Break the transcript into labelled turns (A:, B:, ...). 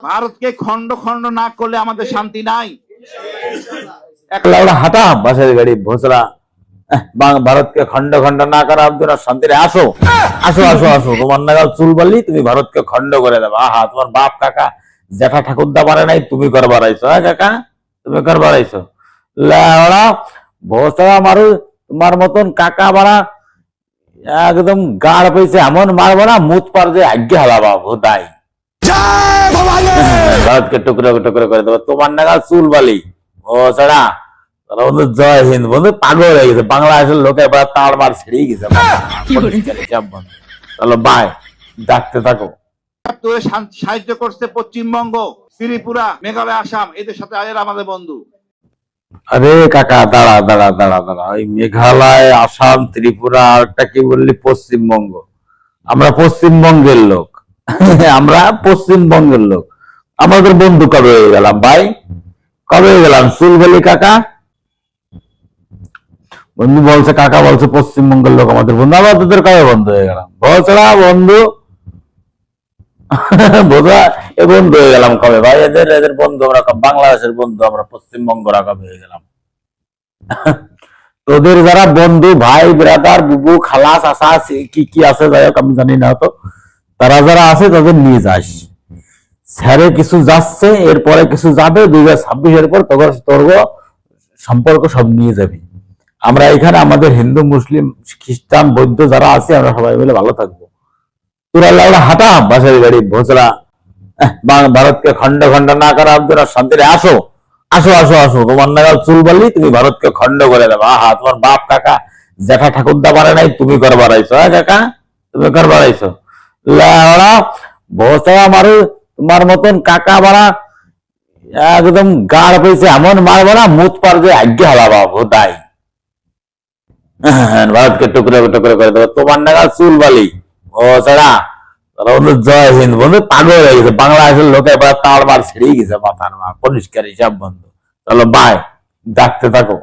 A: ভারতকে খন্ড খন্ড না করলে আমাদের শান্তি নাই।
B: হাঁটা বাসের গাড়ি ভোসরা ভারতকে খন্ড খন্ড না করার জন্য শান্তিরে আসো আসো আসো আসো, তোমার নাগাল চুল বালি তুমি ভারতকে খন্ড করে দেবা। আহা, তোমার বাপ কাকা জ্যাঠা ঠাকুরদা পারে নাই, তুমি করবার আইছো। হ্যাঁ কাকা, তুমি করবার আইছো। ভোসরা মারু, তোমার মতন কাকা মারা একদম গাড় পেয়েছে এমন মারবো না, মুত পার যে আজ্ঞে হালাবা ভোদাই, ভারতকে টুকরো টুকরো করে দেবো। তোমার নাগাল চুল বালি ও ছাড়া বন্ধু জয় হিন্দ। বন্ধু পাগল হয়ে গেছে, বাংলাদেশের লোকে এবার তার মার ছেড়েই গেছে। চলো বাই, ডাকতে থাকো।
A: সাহায্য করছে পশ্চিমবঙ্গ, ত্রিপুরা, মেঘালয়, আসাম, এদের সাথে আমাদের বন্ধু।
B: আরে কাকা দাঁড়া দাঁড়া দাঁড়া দাঁড়া, ওই মেঘালয়, আসাম, ত্রিপুরা আরটা কি বললি? পশ্চিমবঙ্গ। আমরা পশ্চিমবঙ্গের লোক, আমরা পশ্চিমবঙ্গের লোক। আমাদের বন্ধু কবে হয়ে গেলাম ভাই? কবে হয়ে গেলাম? চুল বলি কাকা, বন্ধু বলছে, কাকা বলছে পশ্চিমবঙ্গের লোক আমাদের বন্ধু। আমরা তোদের কবে বন্ধু হয়ে গেলাম? বছরা বন্ধু বোঝা এ বন্ধু হয়ে গেলাম কবে ভাই? এদের বন্ধু আমরা, বাংলাদেশের বন্ধু আমরা, পশ্চিমবঙ্গরা কবে হয়ে গেলাম? তোদের যারা বন্ধু, ভাই ব্রাদার, বুবু, খালা, চাচা কি কি আছে, যাই হোক আমি জানি না, তো তারা যারা আছে তাদের নিয়ে যাস। স্যারে কিছু যাচ্ছে, এরপরে কিছু যাবে, 2026 পর তোর সম্পর্ক সব নিয়ে যাবি। আমরা এখানে আমাদের হিন্দু, মুসলিম, খ্রিস্টান, বৌদ্ধ যারা আছে, আমরা সবাই মিলে ভালো থাকবো। তোরা লাউড়া হাঁটা বাসের গাড়ি ভোসরা ভারতকে খন্ড খন্ড না করার জন্য শান্তিরে আসো আসো আসো আসো, তোমার নাগাল চুল বালি তুমি ভারতকে খন্ড করে দেবা। আহা, তোমার বাপ কাকা জ্যাঠা ঠাকুরদা পারে নাই, তুমি করবার আইছো। হ্যাঁ কাকা, তুমি করবার আইছো। ভোসরা মারু, তোমার মতন কাকা মারা একদম গাড় পেয়েছে এমন মারবো না, মুত পার যে আজ্ঞে হালাবা ভোদাই, ভারতকে টুকরো টুকরো করে দেবো। তোমার নাগাল চুল বালি ও ছাড়া বন্ধু জয় হিন্দ। বন্ধু পাগল হয়ে গেছে, বাংলাদেশের লোকে এবার তার মার ছেড়েই গেছে মাথার মা, পরিষ্কার হিসাব বন্ধু। চলো বাই, ডাকতে থাকো।